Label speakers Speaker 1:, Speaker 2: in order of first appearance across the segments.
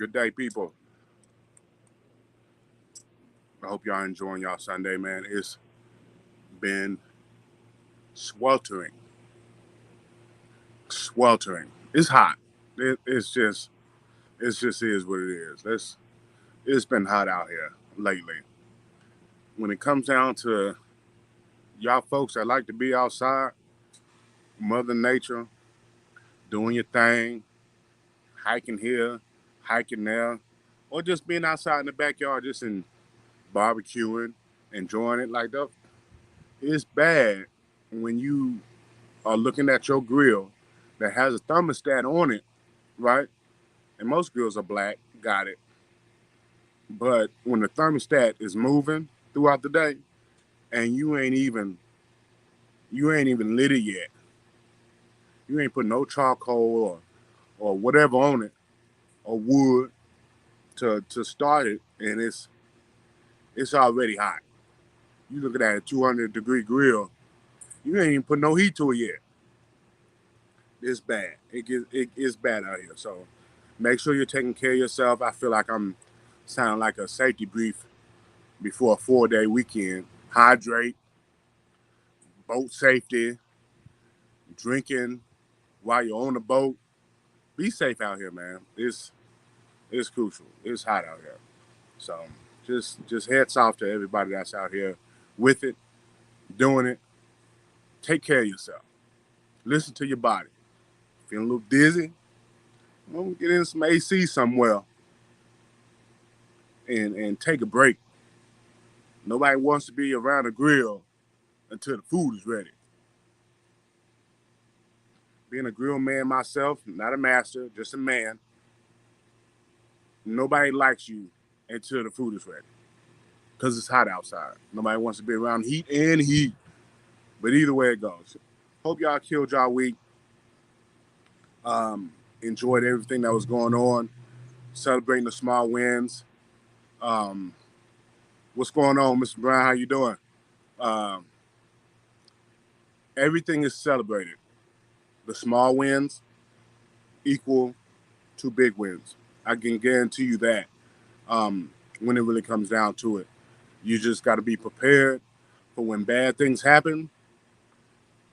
Speaker 1: Good day, people. I hope y'all enjoying y'all Sunday, man. It's been sweltering. Sweltering. It's hot. It just is what it is. It's been hot out here lately. When it comes down to y'all folks that like to be outside, Mother Nature, doing your thing, hiking here, hiking there, or just being outside in the backyard, just in barbecuing, enjoying it like that. It's bad when you are looking at your grill that has a thermostat on it, right? And most grills are black, got it. But when the thermostat is moving throughout the day and you ain't even lit it yet, you ain't put no charcoal or whatever on it or wood to start it, and it's already hot. You looking at a 200-degree grill, you ain't even put no heat to it yet. It's bad. It's bad out here. So make sure you're taking care of yourself. I feel like I'm sounding like a safety brief before a 4-day weekend. Hydrate, boat safety, drinking while you're on the boat. Be safe out here, man. It's crucial. It's hot out here. So just heads off to everybody that's out here with it, doing it. Take care of yourself. Listen to your body. Feeling a little dizzy? Well, get in some AC somewhere and take a break. Nobody wants to be around a grill until the food is ready. Being a grill man myself, not a master, just a man, nobody likes you until the food is ready because it's hot outside. Nobody wants to be around heat and heat. But either way it goes. Hope y'all killed y'all week. Enjoyed everything that was going on. Celebrating the small wins. Um, what's going on, Mr. Brown? How you doing? Um, Everything is celebrated. The small wins equal to big wins. I can guarantee you that. When it really comes down to it, you just got to be prepared for when bad things happen,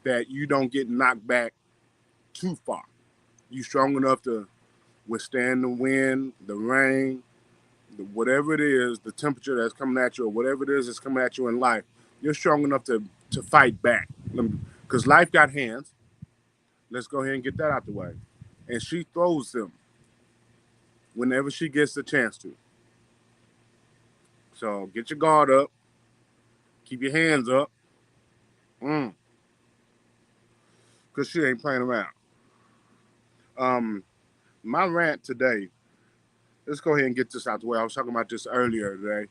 Speaker 1: that you don't get knocked back too far. You strong enough to withstand the wind, the rain, whatever it is, the temperature that's coming at you, or whatever it is that's coming at you in life. You're strong enough to fight back. Because life got hands. Let's go ahead and get that out the way. And she throws them whenever she gets the chance to. So get your guard up. Keep your hands up. Because she ain't playing around. Um, my rant today, let's go ahead and get this out the way. I was talking about this earlier today.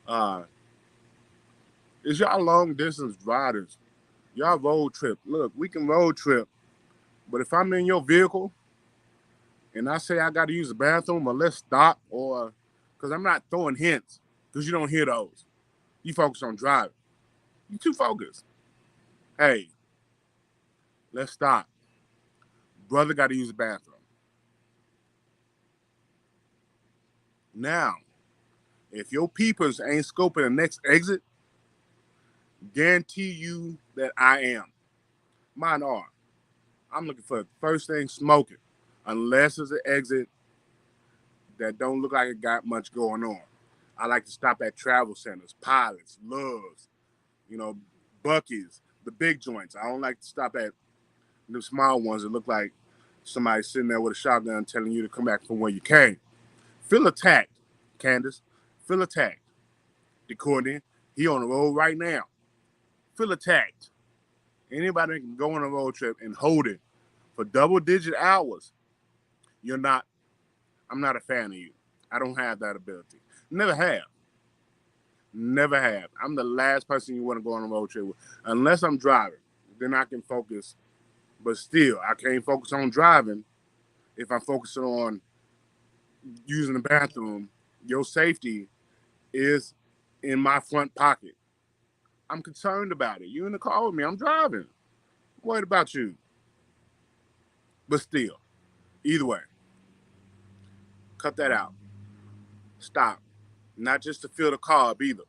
Speaker 1: Uh, is y'all long distance riders? Y'all road trip. Look, we can road trip. But if I'm in your vehicle and I say I got to use the bathroom, or let's stop, or because I'm not throwing hints, because you don't hear those. You focus on driving. You too focused. Hey, let's stop. Brother got to use the bathroom. Now, if your peepers ain't scoping the next exit, guarantee you that I am. Mine are. I'm looking for the first thing smoking, unless it's an exit that don't look like it got much going on. I like to stop at travel centers, Pilots, Loves, you know, Buc-ee's, the big joints. I don't like to stop at the small ones that look like somebody sitting there with a shotgun telling you to come back from where you came. Feel attacked, Candace. Feel attacked. DeCourtney, he on the road right now. Feel attacked. Anybody that can go on a road trip and hold it for double-digit hours, you're not. I'm not a fan of you. I don't have that ability. Never have. Never have. I'm the last person you want to go on a road trip with, unless I'm driving. Then I can focus. But still, I can't focus on driving if I'm focusing on using the bathroom. Your safety is in my front pocket. I'm concerned about it. You in the car with me. I'm driving. I'm worried about you. But still, either way, cut that out. Stop. Not just to fill the carb either.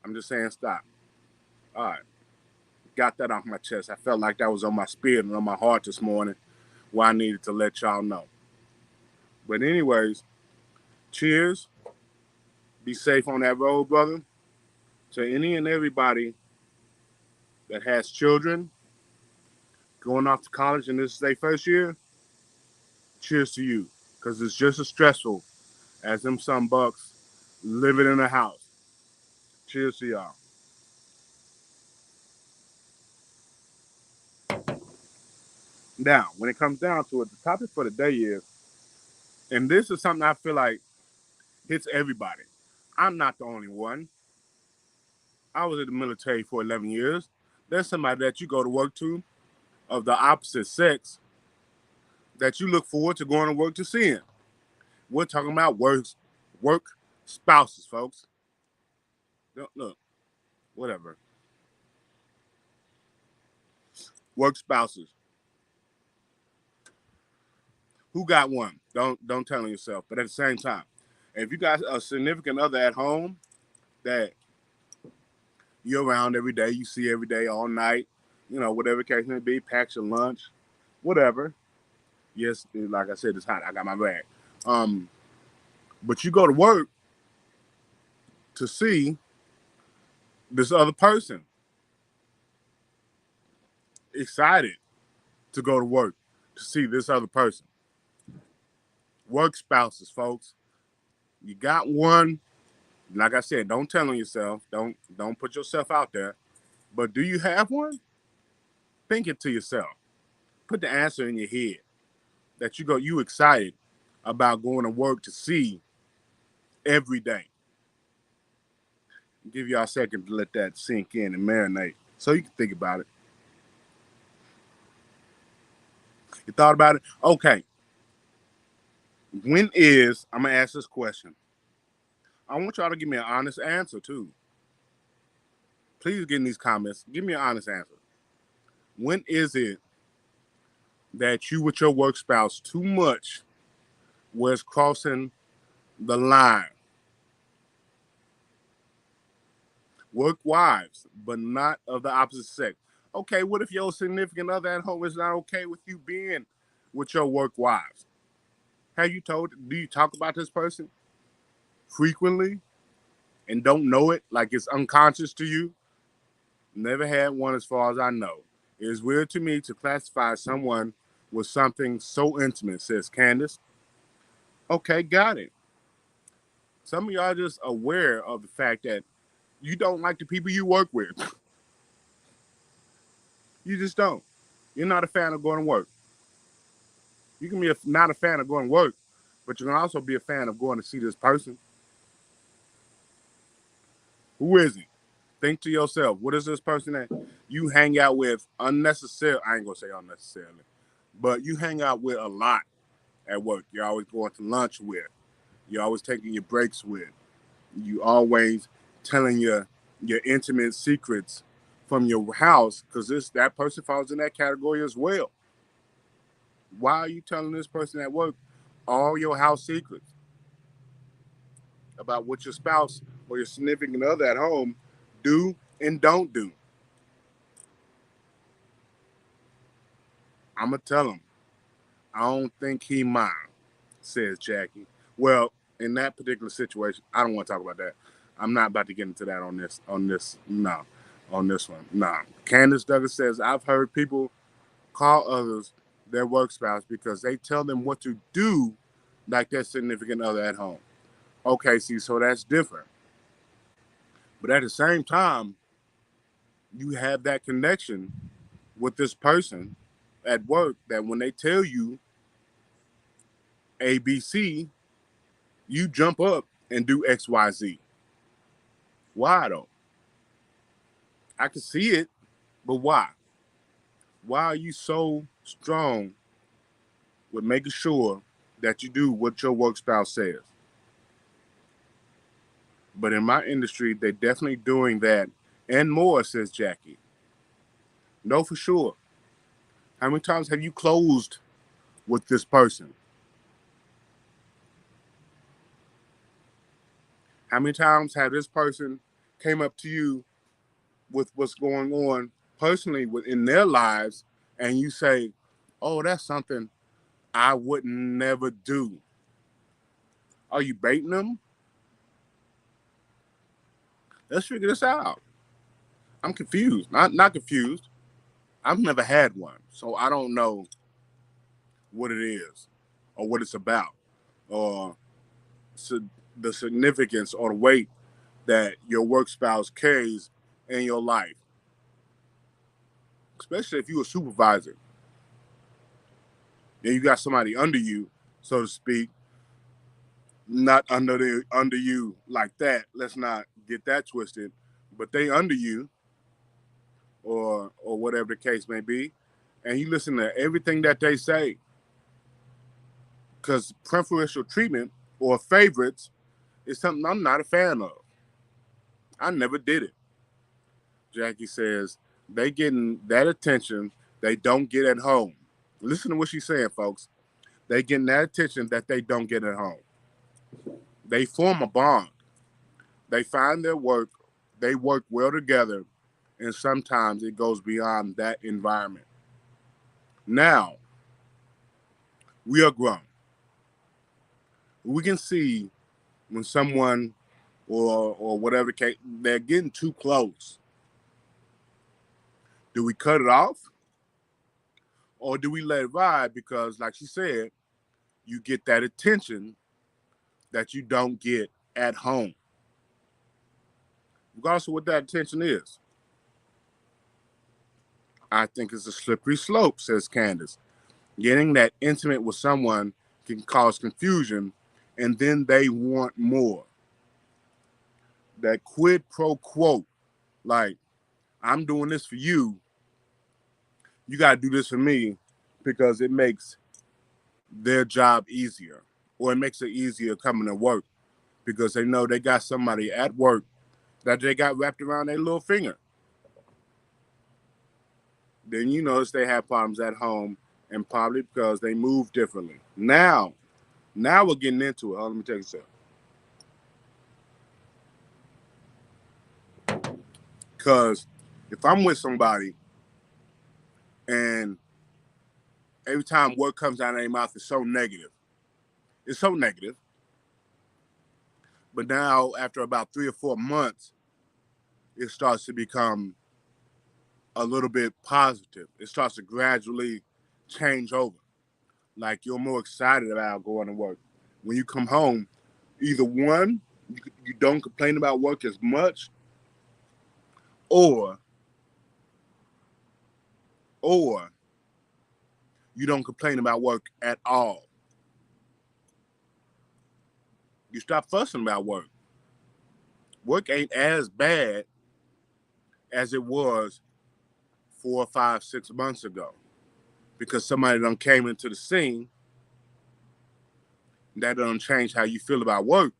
Speaker 1: I'm just saying stop. All right. Got that off my chest. I felt like that was on my spirit and on my heart this morning where I needed to let y'all know. But anyways, cheers. Be safe on that road, brother. To any and everybody that has children going off to college and this is their first year, cheers to you. Because it's just as stressful as them some bucks living in a house. Cheers to y'all. Now, when it comes down to it, the topic for the day is, and this is something I feel like hits everybody. I'm not the only one. I was in the military for 11 years. There's somebody that you go to work to of the opposite sex that you look forward to going to work to seeing. We're talking about work spouses, folks. Look, whatever. Work spouses. Who got one? Don't tell on yourself. But at the same time, if you got a significant other at home that you're around every day, you see every day, all night, whatever case may be, packs your lunch, whatever. Yes, like I said, it's hot. I got my bag. But you go to work to see this other person. Excited to go to work to see this other person. Work spouses, folks. You got one. Like I said, don't tell on yourself. Don't put yourself out there. But do you have one? Think it to yourself. Put the answer in your head. That you excited about going to work to see every day. Give y'all a second to let that sink in and marinate so you can think about it. You thought about it? Okay. I'm going to ask this question. I want y'all to give me an honest answer too. Please get in these comments. Give me an honest answer. When is it that you with your work spouse too much was crossing the line? Work wives, but not of the opposite sex. Okay, what if your significant other at home is not okay with you being with your work wives? Do you talk about this person frequently and don't know it, like it's unconscious to you? Never had one as far as I know. It is weird to me to classify someone with something so intimate, says Candace. Okay, got it. Some of y'all just aware of the fact that you don't like the people you work with. You just don't. You're not a fan of going to work. You can be not a fan of going to work, but you can also be a fan of going to see this person. Who is he? Think to yourself, what is this person that you hang out with unnecessarily? I ain't going to say unnecessarily, but you hang out with a lot at work. You're always going to lunch with. You're always taking your breaks with. You always telling your intimate secrets from your house because that person falls in that category as well. Why are you telling this person at work all your house secrets about what your spouse or your significant other at home do and don't do? I'm going to tell him, I don't think he mind, says Jackie. Well, in that particular situation, I don't want to talk about that. I'm not about to get into that on this one. No. Candace Douglas says, I've heard people call others their work spouse because they tell them what to do like their significant other at home. Okay, see, so that's different. But at the same time, you have that connection with this person at work that when they tell you ABC, you jump up and do XYZ. Why though? I can see it, but why? Why are you so strong with making sure that you do what your work spouse says? But in my industry, they're definitely doing that and more, says Jackie. No, for sure. How many times have you closed with this person? How many times have this person came up to you with what's going on personally within their lives, and you say, "Oh, that's something I would never do." Are you baiting them? Let's figure this out. I'm confused. Not confused. I've never had one, so I don't know what it is or what it's about or the significance or the weight that your work spouse carries in your life, especially if you're a supervisor and you got somebody under you, so to speak, not under you like that. Let's not get that twisted, but they under you or whatever the case may be, and you listen to everything that they say because preferential treatment or favorites is something I'm not a fan of. I never did it. Jackie says they getting that attention they don't get at home. Listen to what she's saying, folks. They getting that attention that they don't get at home. They form a bond. They find their work. They work well together, and sometimes it goes beyond that environment. Now, we are grown. We can see when someone or whatever case they're getting too close. Do we cut it off, or do we let it ride? Because, like she said, you get that attention that you don't get at home, regardless of what that attention is. I think it's a slippery slope, says Candace. Getting that intimate with someone can cause confusion, and then they want more. That quid pro quo, like, I'm doing this for you, you got to do this for me because it makes their job easier, or it makes it easier coming to work because they know they got somebody at work that they got wrapped around their little finger. Then you notice they have problems at home, and probably because they move differently. Now we're getting into it. Let me take a second. Because if I'm with somebody and every time word comes out of their mouth is so negative, it's so negative. But now, after about 3 or 4 months, it starts to become a little bit positive. It starts to gradually change over. Like you're more excited about going to work. When you come home, either one, you don't complain about work as much, or you don't complain about work at all. You stop fussing about work. Work ain't as bad as it was 4, 5, 6 months ago because somebody done came into the scene. That doesn't change how you feel about work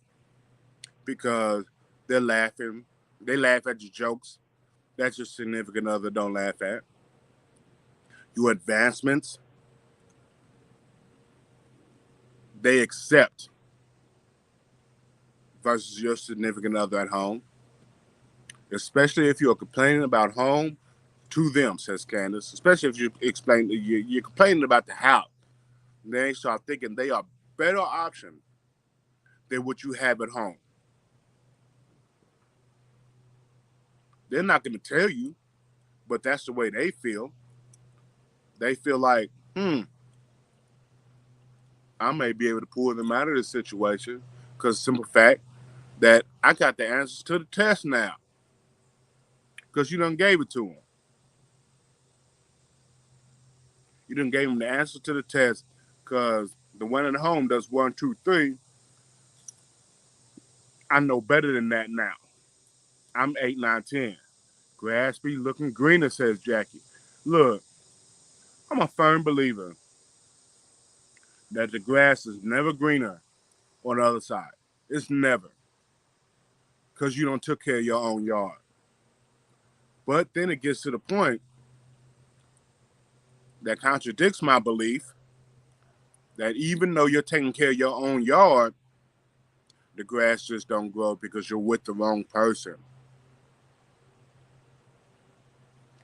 Speaker 1: because they're laughing. They laugh at your jokes that your significant other don't laugh at. Your advancements, they accept versus your significant other at home. Especially if you're complaining about home to them, says Candace. Especially if you're complaining about the house. They start thinking they are a better option than what you have at home. They're not going to tell you, but that's the way they feel. They feel like, I may be able to pull them out of this situation because simple fact that I got the answers to the test now because you done gave it to them. You done gave them the answer to the test because the one at home does 1, 2, 3. I know better than that now. I'm 8, 9, 10. Grass be looking greener, says Jackie. Look, I'm a firm believer that the grass is never greener on the other side. It's never. Because you don't took care of your own yard. But then it gets to the point that contradicts my belief that even though you're taking care of your own yard, The grass just don't grow because you're with the wrong person.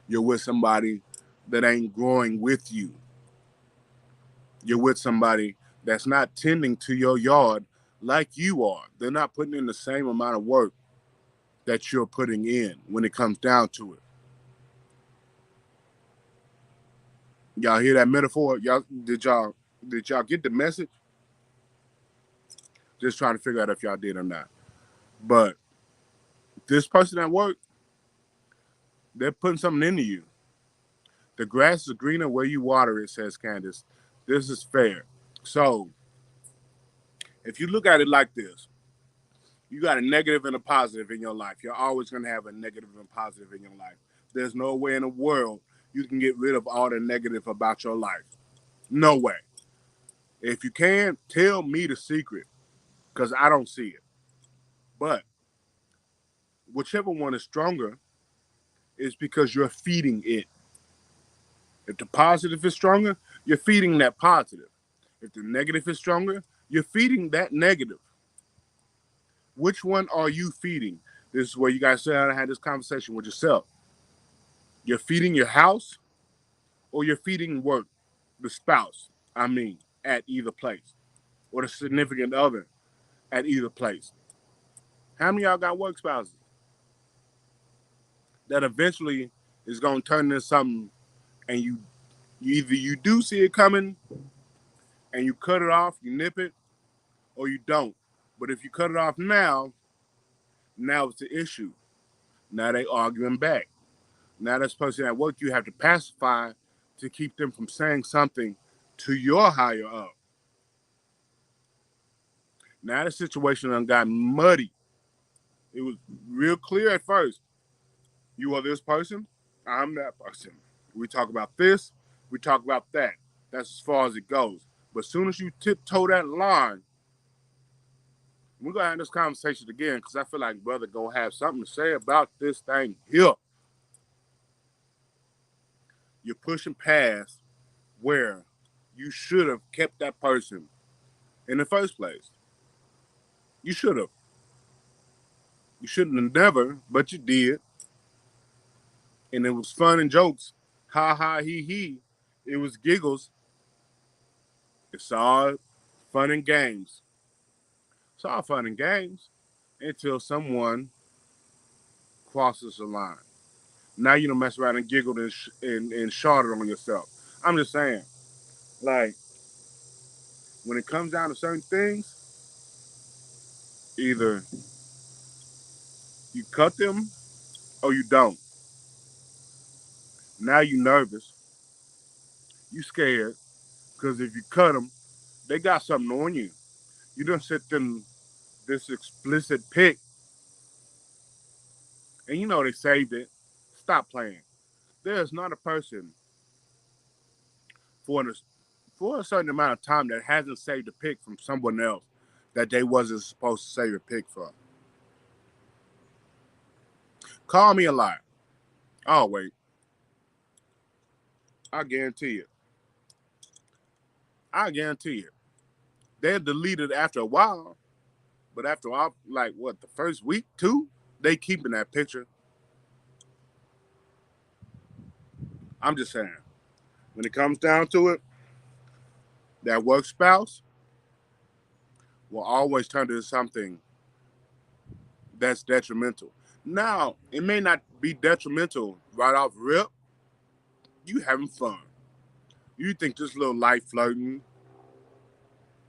Speaker 1: You're with somebody that ain't growing with you. You're with somebody that's not tending to your yard like you are. They're not putting in the same amount of work that you're putting in when it comes down to it. Y'all hear that metaphor? Y'all get the message? Just trying to figure out if y'all did or not. But this person at work, they're putting something into you. The grass is greener where you water it, says Candace. This is fair. So if you look at it like this, you got a negative and a positive in your life. You're always going to have a negative and positive in your life. There's no way in the world you can get rid of all the negative about your life. No way. If you can, tell me the secret because I don't see it. But whichever one is stronger is because you're feeding it. If the positive is stronger, you're feeding that positive. If the negative is stronger, you're feeding that negative. Which one are you feeding? This is where you guys sit down and have this conversation with yourself. You're feeding your house or you're feeding work, the spouse, at either place, or the significant other at either place. How many of y'all got work spouses that eventually is going to turn into something and you either you do see it coming and you cut it off, you nip it, or you don't. But if you cut it off now it's the issue. Now they arguing back. Now this person at work you have to pacify to keep them from saying something to your higher up. Now the situation done got muddy. It was real clear at first. You are this person, I'm that person. We talk about this, we talk about that. That's as far as it goes. But as soon as you tiptoe that line, we're gonna have this conversation again because I feel like brother gonna have something to say about this thing here. You're pushing past where you should have kept that person in the first place. You should have. You shouldn't have never, but you did. And it was fun and jokes. Ha ha he. It was giggles. It's all fun and games. It's all fun and games until someone crosses the line. Now you don't mess around and giggled and sharded on yourself. I'm just saying, like, when it comes down to certain things, either you cut them or you don't. Now you nervous, you scared, because if you cut them, they got something on you. You done sent them this explicit pic, and you know they saved it. Stop playing. There is not a person for for a certain amount of time that hasn't saved a pic from someone else that they wasn't supposed to save a pic from. Call me a liar. Oh wait, I guarantee it. I guarantee it. They'll delete it after a while, but after like what the first week, two, they keeping that picture. I'm just saying. When it comes down to it, that work spouse will always turn into something that's detrimental. Now, it may not be detrimental right off rip. You having fun. You think this little light flirting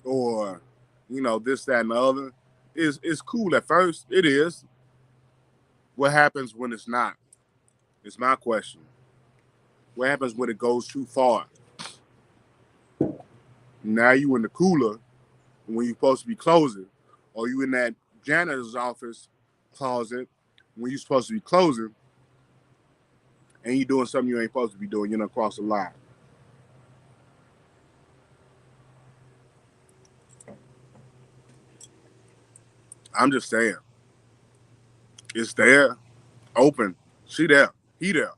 Speaker 1: or, this, that, and the other is cool at first. It is. What happens when it's not? It's my question. What happens when it goes too far? Now you in the cooler when you're supposed to be closing, or you in that janitor's office closet when you're supposed to be closing, and you doing something you ain't supposed to be doing. You're gonna cross the line. I'm just saying, it's there, open. She there, he there.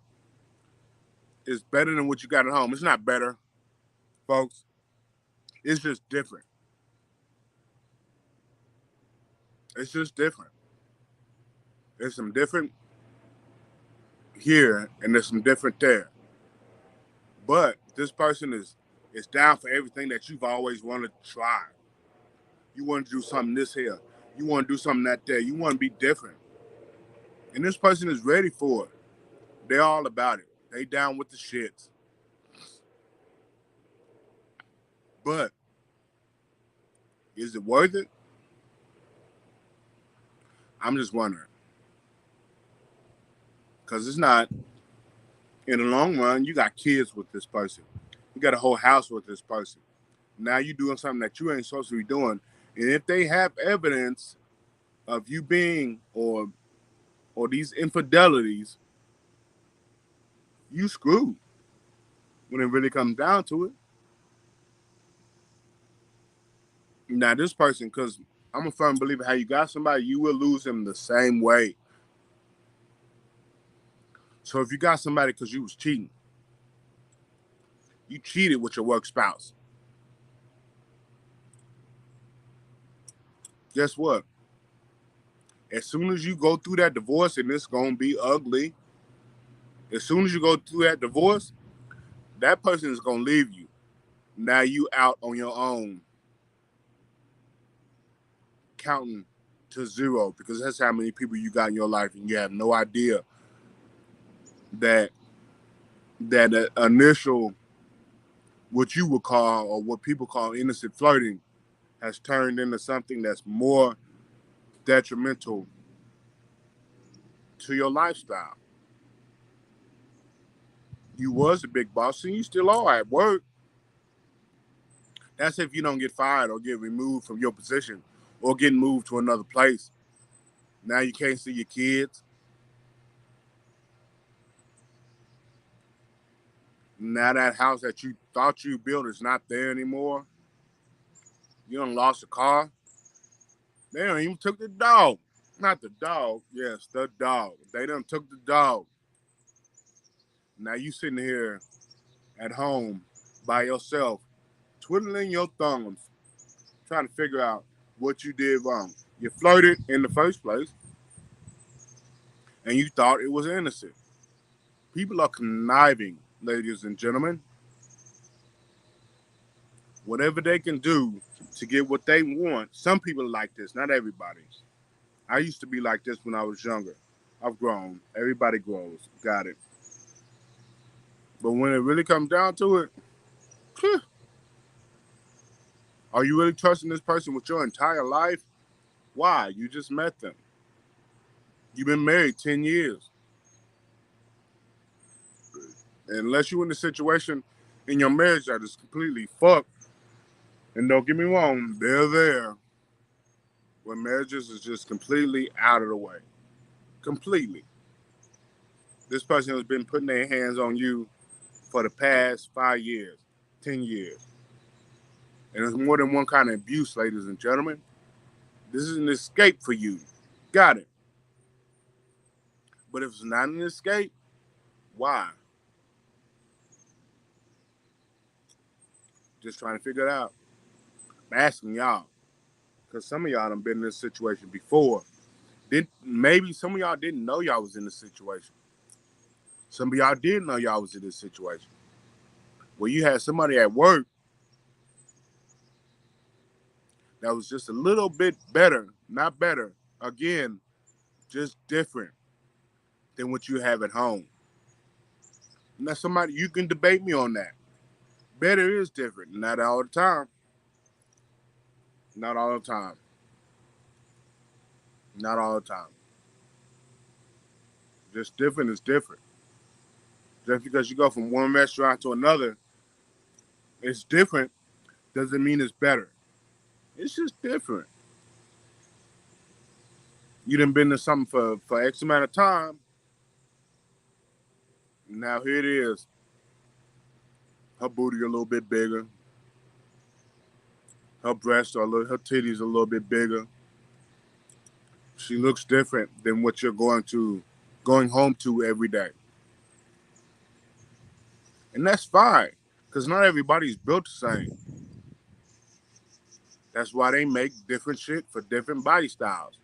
Speaker 1: It's better than what you got at home. It's not better, folks. It's just different. It's just different. There's some different here and there's some different there. But this person is down for everything that you've always wanted to try. You want to do something this here. You want to do something that there. You want to be different. And this person is ready for it. They're all about it. They down with the shits. But is it worth it? I'm just wondering. Because it's not. In the long run, you got kids with this person. You got a whole house with this person. Now you're doing something that you ain't supposed to be doing. And if they have evidence of you being or these infidelities, you screwed when it really comes down to it. Now this person, because I'm a firm believer, how you got somebody, you will lose them the same way. So if you got somebody because you was cheating, you cheated with your work spouse. Guess what? As soon as you go through that divorce, and it's gonna be ugly, as soon as you go through that divorce, that person is gonna leave you. Now you out on your own, counting to zero, because that's how many people you got in your life, and you have no idea that initial, what you would call or what people call innocent flirting, has turned into something that's more detrimental to your lifestyle. You was a big boss and you still are at work. That's if you don't get fired or get removed from your position or get moved to another place. Now you can't see your kids. Now that house that you thought you built is not there anymore. You done lost a car. They done even took the dog. Not the dog. Yes, the dog. They done took the dog. Now you sitting here at home by yourself, twiddling your thumbs, trying to figure out what you did wrong. You flirted in the first place, and you thought it was innocent. People are conniving, ladies and gentlemen. Whatever they can do to get what they want. Some people are like this, not everybody. I used to be like this when I was younger. I've grown. Everybody grows. Got it. But when it really comes down to it, are you really trusting this person with your entire life? Why? You just met them. You've been married 10 years. And unless you're in a situation in your marriage that is completely fucked, and don't get me wrong, they're there when marriages is just completely out of the way. Completely. This person has been putting their hands on you for the past 5 years, 10 years. And there's more than one kind of abuse, ladies and gentlemen. This is an escape for you. Got it. But if it's not an escape, why? Just trying to figure it out. I'm asking y'all. Because some of y'all done been in this situation before. Maybe some of y'all didn't know y'all was in this situation. Some of y'all did know y'all was in this situation. Where you had somebody at work that was just a little bit better, not better, again, just different than what you have at home. Now somebody, you can debate me on that. Better is different. Not all the time. Not all the time. Not all the time. Just different is different. Just because you go from one restaurant to another, it's different, doesn't mean it's better. It's just different. You done been to something for X amount of time. Now here it is. Her booty a little bit bigger. Her breasts are her titties a little bit bigger. She looks different than what you're going home to every day. And that's fine, because not everybody's built the same. That's why they make different shit for different body styles.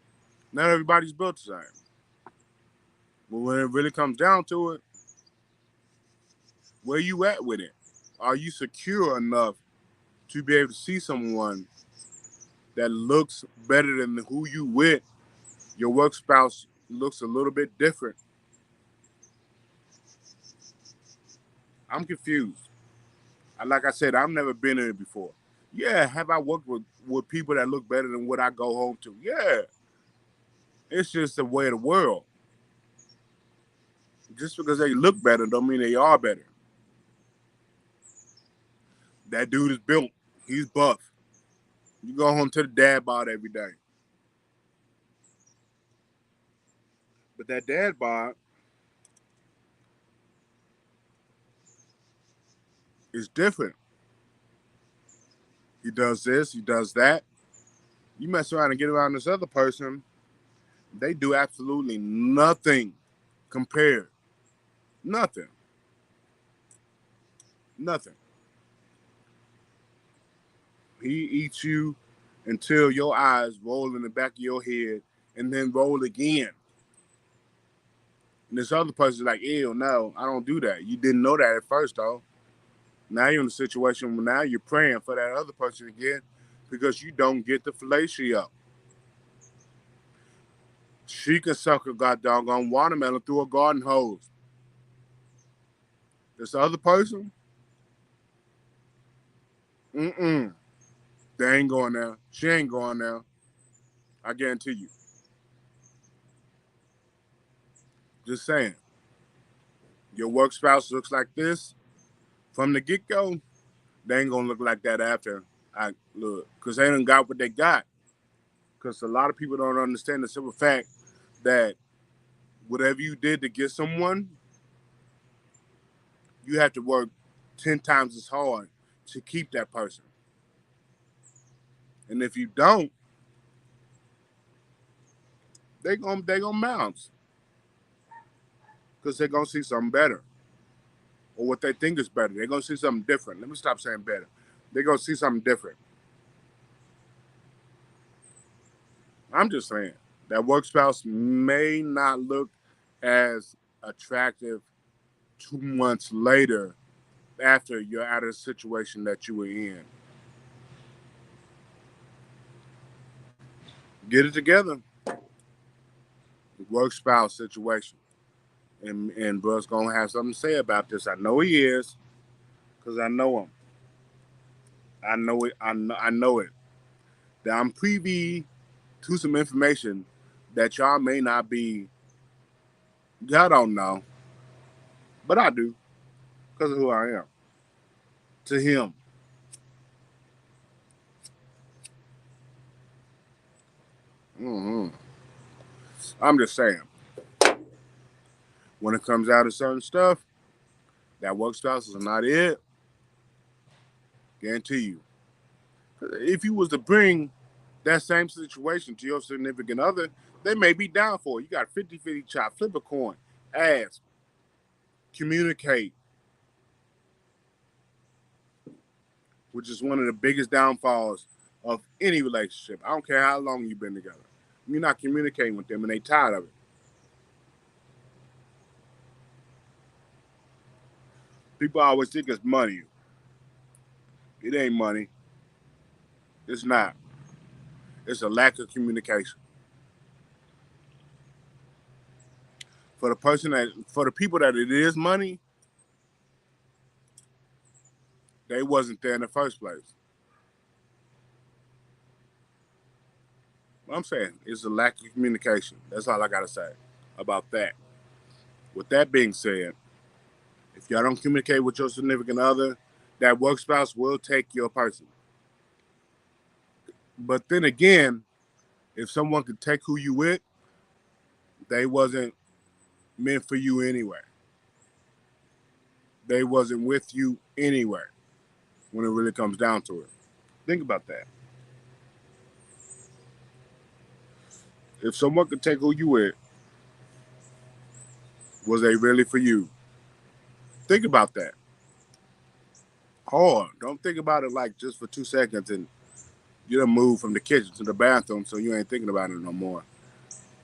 Speaker 1: Not everybody's built the same. But when it really comes down to it, where you at with it? Are you secure enough to be able to see someone that looks better than who you with? Your work spouse looks a little bit different. I'm confused. Like I said, I've never been in it before. Yeah, have I worked with people that look better than what I go home to? Yeah. It's just the way of the world. Just because they look better don't mean they are better. That dude is built. He's buff. You go home to the dad bod every day. But that dad bod is different. He does this, he does that. You mess around and get around this other person, they do absolutely nothing compared. Nothing. Nothing. He eats you until your eyes roll in the back of your head and then roll again. And this other person's like, ew, no, I don't do that. You didn't know that at first, though. Now you're in a situation where now you're praying for that other person again because you don't get the fellatio. She can suck a goddamn watermelon through a garden hose. This other person, mm-mm. They ain't going there. She ain't going there. I guarantee you. Just saying. Your work spouse looks like this from the get-go. They ain't gonna look like that after I look. Because they done got what they got. Because a lot of people don't understand the simple fact that whatever you did to get someone, you have to work 10 times as hard to keep that person. And if you don't, they gonna bounce. Because they're gonna see something better. Or what they think is better. They're gonna see something different. Let me stop saying better. They're gonna see something different. I'm just saying that work spouse may not look as attractive 2 months later after you're out of the situation that you were in. Get it together. The work spouse situation. And bro's gonna have something to say about this. I know he is, because I know him. I know it. I know it. That I'm privy to some information that y'all may not be. Y'all don't know, but I do, because of who I am. To him. Mm-hmm. I'm just saying. When it comes out of certain stuff, that work spouse is not it. Guarantee you. If you was to bring that same situation to your significant other, they may be down for it. You got 50-50 chop, flip a coin, ask, communicate, which is one of the biggest downfalls of any relationship. I don't care how long you've been together. You're not communicating with them and they tired of it. People always think it's money. It ain't money. It's not. It's a lack of communication. For the people that it is money, they wasn't there in the first place. I'm saying it's a lack of communication. That's all I gotta say about that. With that being said, if y'all don't communicate with your significant other, that work spouse will take your person. But then again, if someone could take who you with, they wasn't meant for you anyway. They wasn't with you anyway when it really comes down to it. Think about that. If someone could take who you with, was they really for you? Think about that. Hard. Don't think about it like just for 2 seconds and you done move from the kitchen to the bathroom so you ain't thinking about it no more.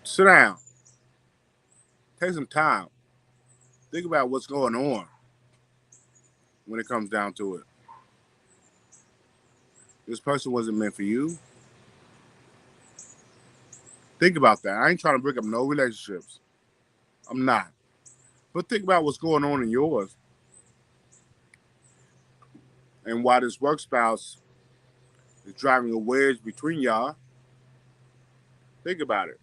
Speaker 1: Sit down. Take some time. Think about what's going on when it comes down to it. This person wasn't meant for you. Think about that. I ain't trying to break up no relationships. I'm not. But think about what's going on in yours and why this work spouse is driving a wedge between y'all. Think about it.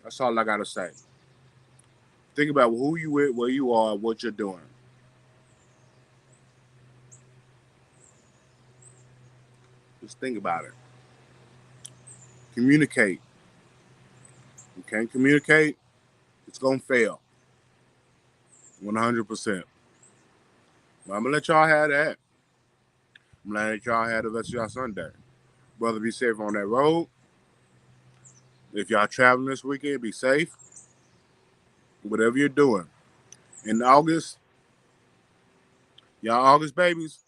Speaker 1: That's all I got to say. Think about who you with, where you are, what you're doing. Just think about it. Communicate. You can't communicate, it's going to fail. 100%. But I'm going to let y'all have that. I'm going to let y'all have the rest of y'all Sunday. Brother, be safe on that road. If y'all traveling this weekend, be safe. Whatever you're doing. In August, y'all August babies,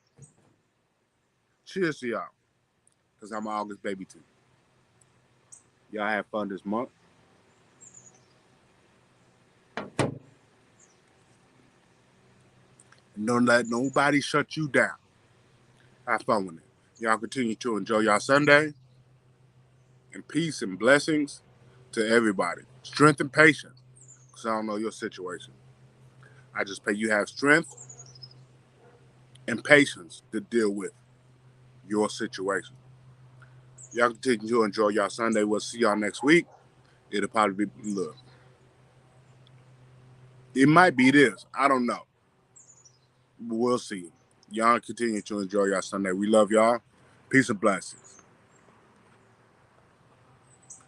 Speaker 1: cheers to y'all. Because I'm an August baby too. Y'all have fun this month. And don't let nobody shut you down. Have fun with it. Y'all continue to enjoy y'all Sunday. And peace and blessings to everybody. Strength and patience. Because I don't know your situation. I just pray you have strength and patience to deal with your situation. Y'all continue to enjoy y'all Sunday. We'll see y'all next week. It'll probably be, look, it might be this. I don't know. But we'll see. Y'all continue to enjoy y'all Sunday. We love y'all. Peace and blessings.